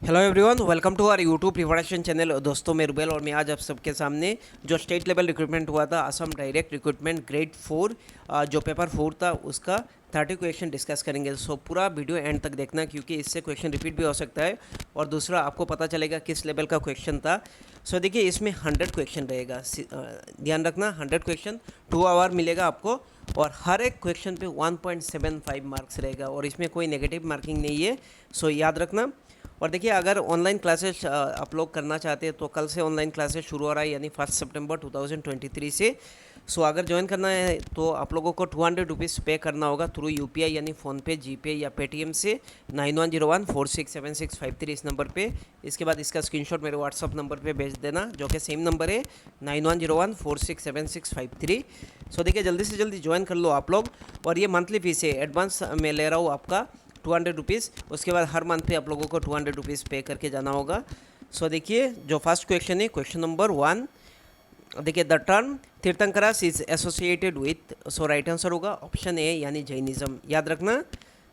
Hello everyone, welcome to our YouTube preparation channel. दोस्तों, मैं रुबेल और मैं आज आप सबके सामने जो स्टेट लेवल रिक्रूटमेंट हुआ था, असम डायरेक्ट रिक्रूटमेंट ग्रेड 4 जो पेपर 4 था उसका 30 क्वेश्चन डिस्कस करेंगे। सो पूरा वीडियो एंड तक देखना, क्योंकि इससे क्वेश्चन रिपीट भी हो सकता है और दूसरा आपको पता चलेगा किस लेवल का क्वेश्चन था। सो देखिए, इसमें 100 क्वेश्चन रहेगा। ध्यान रखना, 100 क्वेश्चन 2 आवर मिलेगा आपको और हर एक क्वेश्चन पे 1.75 मार्क्स रहेगा और इसमें कोई नेगेटिव मार्किंग नहीं है। सो याद रखना। और देखिए, अगर ऑनलाइन क्लासेस आप लोग करना चाहते हैं तो कल से ऑनलाइन क्लासेस शुरू हो रहा है, यानी 1 सितंबर 2023 से। सो अगर ज्वाइन करना है तो आप लोगों को 200 रुपीज़ पे करना होगा थ्रू यूपीआई, यानी फ़ोनपे, जीपे या पेटीएम से 9101467653 इस नंबर पे। इसके बाद इसका स्क्रीनशॉट मेरे व्हाट्सअप नंबर पे भेज देना, जो कि सेम नंबर है 9101467653। सो देखिए, जल्दी से जल्दी ज्वाइन कर लो आप लोग। और ये मंथली फीस है, एडवांस में ले रहा हूँ आपका 200 रुपीज़। उसके बाद हर मंथ पे आप लोगों को 200 रुपीज़ पे करके जाना होगा। सो देखिए, जो फर्स्ट क्वेश्चन है, क्वेश्चन नंबर 1। देखिए, the term Tirthankaras is associated with. So right answer होगा ऑप्शन ए, यानी जैनिज़्म। याद रखना,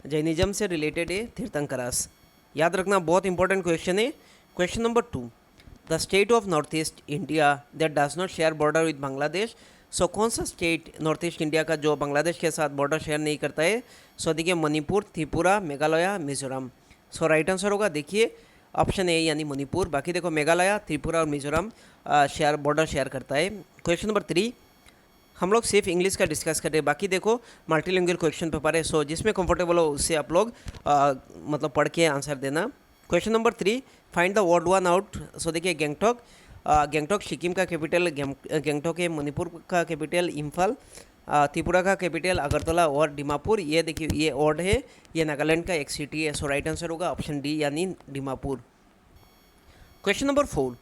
जैनिज़्म से रिलेटेड है तीर्थंकरास। याद रखना, बहुत इंपॉर्टेंट क्वेश्चन है। Question number 2, the state of north east India that does not share border with Bangladesh. So कौन सा स्टेट नॉर्थ ईस्ट इंडिया का जो बांग्लादेश के साथ बॉर्डर शेयर नहीं करता है? सो देखिए, मणिपुर, त्रिपुरा, मेघालय, मिजोरम। सो राइट आंसर होगा देखिए ऑप्शन ए, यानी मणिपुर। बाकी देखो, मेघालय, त्रिपुरा और मिजोरम बॉर्डर शेयर करता है। क्वेश्चन नंबर 3, हम लोग सिर्फ इंग्लिश का डिस्कस कर रहे हैं, बाकी देखो मल्टीलिंगुअल क्वेश्चन पेपर है। सो जिसमें कंफर्टेबल हो उससे आप लोग मतलब पढ़ के आंसर देना। Question number 3, find the word one out. So देखिए, गैंगटॉक। गैंगटॉक सिक्किम का कैपिटल गैंगटॉक है। मणिपुर का कैपिटल इम्फाल। त्रिपुरा का कैपिटल अगरतला और डिमापुर। ये देखिए, ये ओड है, ये नागालैंड का एक सिटी है। सो राइट आंसर होगा ऑप्शन डी, यानी Dimapur. Question number 4,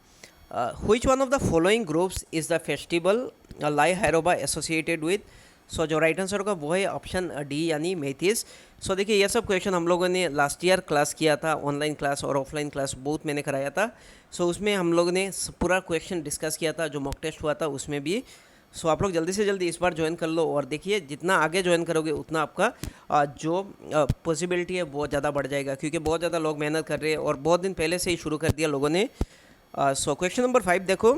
which one of the following groups is the festival Lai Haraoba associated with. So जो राइट आंसर होगा वो है ऑप्शन डी, यानी मैथिस। सो देखिए, ये सब क्वेश्चन हम लोगों ने लास्ट ईयर क्लास किया था, ऑनलाइन क्लास और ऑफलाइन क्लास बोथ मैंने कराया था। सो उसमें हम लोगों ने पूरा क्वेश्चन डिस्कस किया था, जो मॉक टेस्ट हुआ था उसमें भी। सो आप लोग जल्दी से जल्दी इस बार ज्वाइन कर लो। और देखिए, जितना आगे ज्वाइन करोगे उतना आपका जो पॉसिबिलिटी है वो ज़्यादा बढ़ जाएगा, क्योंकि बहुत ज़्यादा लोग मेहनत कर रहे हैं और बहुत दिन पहले से ही शुरू कर दिया लोगों ने। सो क्वेश्चन नंबर 5 देखो,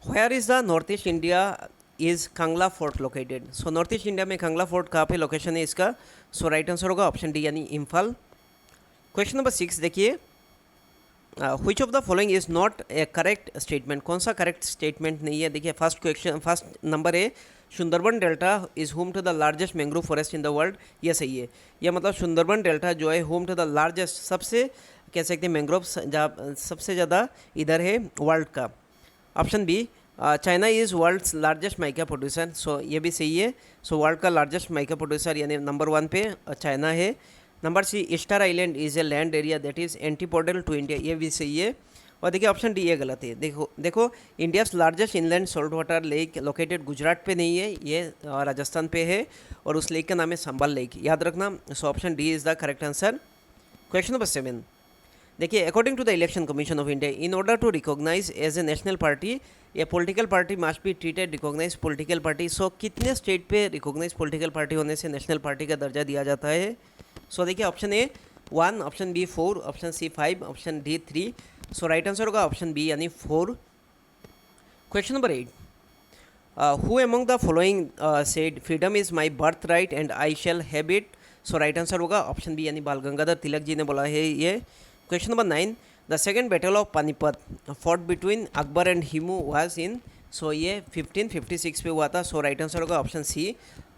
where is the north east India is Kangla fort located. So north east India में कांगला फोर्ट कहाँ पे लोकेशन है इसका? सो राइट आंसर होगा ऑप्शन डी, यानी इम्फाल। क्वेश्चन नंबर 6 देखिए, which of the following is not A correct statement. कौन सा करेक्ट स्टेटमेंट नहीं है? देखिए, फर्स्ट नंबर है, Sundarban delta is home to the largest mangrove forest in the world. ये सही है। यह मतलब सुंदरबन डेल्टा जो है होम टू द लार्जेस्ट, सबसे कह सकते हैं मैंग्रोव जहाँ सबसे ज़्यादा इधर है वर्ल्ड का। Option B, China is world's largest mica producer. So ये भी सही है। सो वर्ल्ड का लार्जेस्ट माइका प्रोड्यूसर यानी नंबर 1 पे चाइना है। Number C, Easter Island is a land area that is antipodal to India. ये भी सही है। और देखिए, ऑप्शन डी ये गलत है। देखो India's largest inland salt water lake located Gujarat पे नहीं है, ये राजस्थान पे है और उस लेक का नाम है संबल लेक। याद रखना। So option D is the correct answer. Question number 7 देखिए, according to the Election Commission of India, in order to recognise as a national party a political party must be treated recognise political party. So कितने state पे recognise political party होने से national party का दर्जा दिया जाता है? So देखिए, option A 1, option B 4, option C 5, option D 3। So right answer होगा ऑप्शन बी, यानी 4। Question number 8, who among the following said freedom is my birth right and I shall have it. So right answer होगा option B, यानी बाल गंगाधर तिलक जी ने बोला है ये। Question number 9, the second battle of Panipat fought between Akbar and Hemu was in. So ये 1556 पे हुआ था। सो राइट आंसर होगा ऑप्शन सी,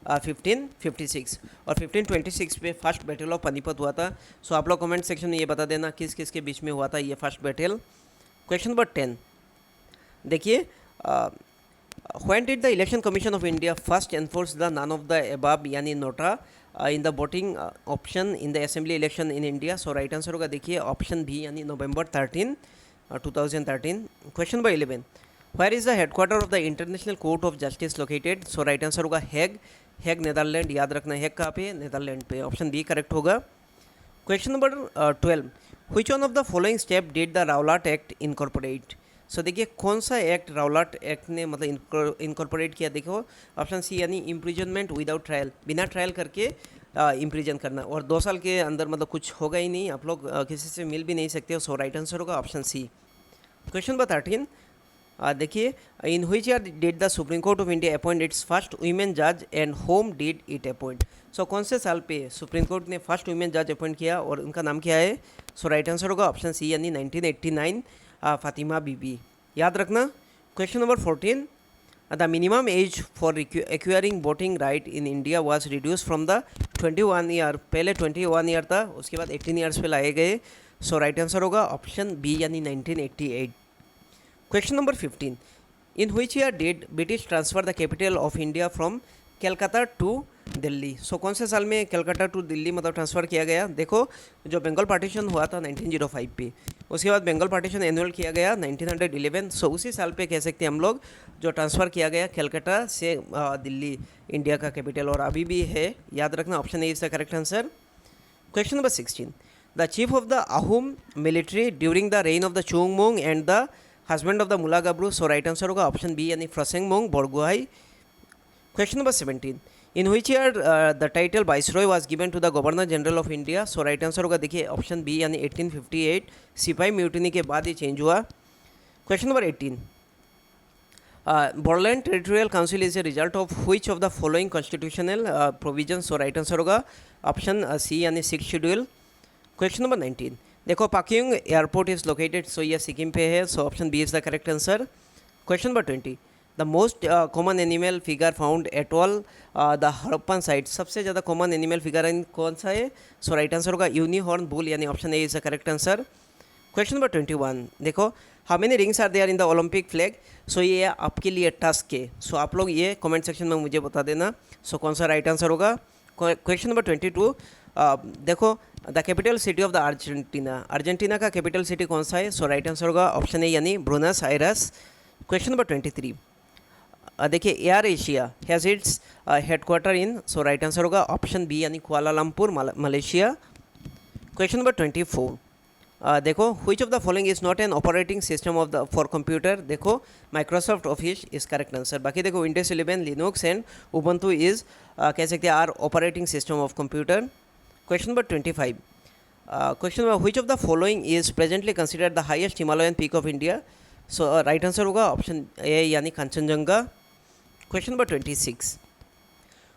1556। और 1526 पे फर्स्ट बैटल ऑफ पानीपत हुआ था। सो आप लोग कमेंट सेक्शन में ये बता देना किस किस के बीच में हुआ था ये फर्स्ट बैटल। क्वेश्चन नंबर 10 देखिए, when did the Election Commission of India first enforce the none of the above, यानी NOTA in the voting option in the assembly election in India. So right answer होगा देखिए option B, यानी November 13, 2013। Question number 11, where is the headquarters of the International Court of Justice located. So right answer होगा Hague Netherland. याद रखना, Hague कहाँ पे? Netherland पे। Option B correct होगा। Question number 12, which one of the following step did the Rowlatt Act incorporate. So देखिए, कौन सा एक्ट रावलाट एक्ट ने मतलब इनकॉर्पोरेट किया? देखो ऑप्शन सी, यानी इम्प्रिजनमेंट विदाउट ट्रायल, बिना ट्रायल करके इम्प्रिजन करना, और 2 साल के अंदर मतलब कुछ होगा ही नहीं, आप लोग किसी से मिल भी नहीं सकते। सो राइट आंसर होगा ऑप्शन सी। क्वेश्चन नंबर 13, देखिए, in which year did the Supreme Court of India appoint its first women जज and whom did it appoint. So कौन से साल पे सुप्रीम कोर्ट ने फर्स्ट वीमेन जज अपॉइंट किया और उनका नाम क्या है? सो राइट आंसर होगा ऑप्शन सी यानी 1989, फातिमा बीबी। याद रखना। Question number 14, the minimum age for acquiring voting right in India was reduce from the 21 year. पहले 21 ईयर था, उसके बाद 18 ईयर्स पे लाए गए। सो राइट आंसर होगा ऑप्शन बी यानी 1988। Question number 15, in which year did British transfer the capital of India from Calcutta to Delhi. So कौन से साल में कलकत्ता टू दिल्ली मतलब ट्रांसफ़र किया गया? देखो, जो बंगाल पार्टीशन हुआ था 1905 पे, उसके बाद बंगाल पार्टीशन एनुअल किया गया 1911। सो उसी साल पे कह सकते हैं हम लोग जो ट्रांसफ़र किया गया कलकत्ता से दिल्ली, इंडिया का कैपिटल, और अभी भी है। याद रखना, option A is the correct answer. Question number 16, the chief of the Ahom military during the reign of the Chungmong and the husband of the Mula Gabru. So right answer होगा ऑप्शन बी यानी Phrasengmong Borgohain. Question number 17, in which year the title viceroy was given to the governor general of India. So right answer होगा, देखिए, option B यानी 1858। सिपाही mutiny के बाद ये change हुआ। Question number 18, Bodoland territorial council is a result of which of the following constitutional provision. So right answer होगा option C यानी 6th शेड्यूल। क्वेश्चन नंबर 19, देखो, Pakyong airport is located. So ये सिक्किम पे है। So option B is the correct answer. Question number 20, the most common animal figure found at all the Harappan site. सबसे ज़्यादा common animal figure कौन सा है? सो राइट आंसर होगा यूनिहॉर्न बुल यानी option A is the correct answer. Question number 21, देखो, how many rings are there in the Olympic flag. So ये आपके लिए टास्क है। सो आप लोग ये कमेंट सेक्शन में मुझे बता देना। सो कौन सा राइट आंसर होगा? क्वेश्चन नंबर 22, देखो, the capital city of the Argentina. Argentina का कैपिटल सिटी कौन सा है? सो राइट आंसर होगा ऑप्शन ए यानी ब्रूनस आयरस। क्वेश्चन नंबर 23, देखिए, air Asia has its headquarter in. So right answer होगा ऑप्शन बी यानी कुआलालंपुर, मलेशिया। क्वेश्चन नंबर 24, देखो, which of the following is not an operating system of the for computer. देखो, Microsoft office is correct answer. बाकी देखो, Windows 11, Linux and Ubuntu is कह सकते हैं are operating system of computer. Question number 25, question number, which of the following is presently considered the highest Himalayan peak of India. So right answer होगा option A यानी Kanchenjunga. Question number 26,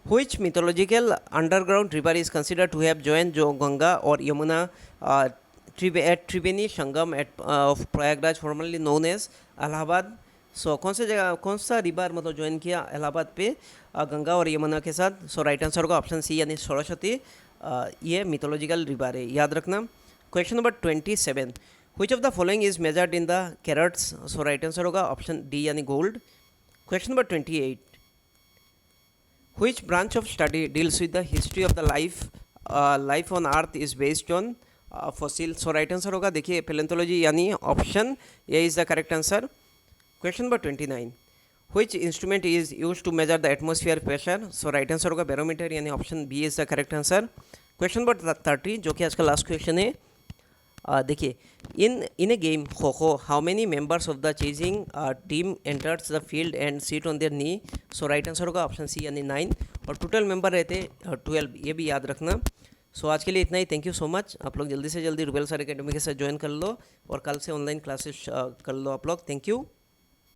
which mythological underground river is considered to have join जो गंगा और Yamuna at Triveni Sangam at of Prayagraj formally known as Allahabad. So कौन सा जगह, कौन सा river मतलब ज्वाइन किया इलाहाबाद पे गंगा और यमुना के साथ? सो राइट आंसर होगा ऑप्शन सी यानी सरस्वती। ये मिथोलॉजिकल रिवर है, याद रखना। Question number 27, which of the following is measured in the carats. So right answer होगा ऑप्शन डी यानी gold. Question number 28, which branch of study deals with the history of the life on earth is based on fossil. So right answer होगा, देखिए, palaeontology यानी option A is the correct answer. Question number 29, which instrument is use to measure the atmosphere pressure. So right answer होगा barometer यानी option B is the correct answer. Question number 30, जो कि आज का last question है, देखिए, in a game kho how many members of the chasing team enters the field and sit on their knee. So right answer होगा option C यानी 9, और total member रहते 12, ये भी याद रखना। सो आज के लिए इतना ही। Thank you so much. आप लोग जल्दी से जल्दी रुबेल सर एकेडमी के साथ ज्वाइन कर लो और कल से ऑनलाइन क्लासेस कर लो आप लोग। Thank you.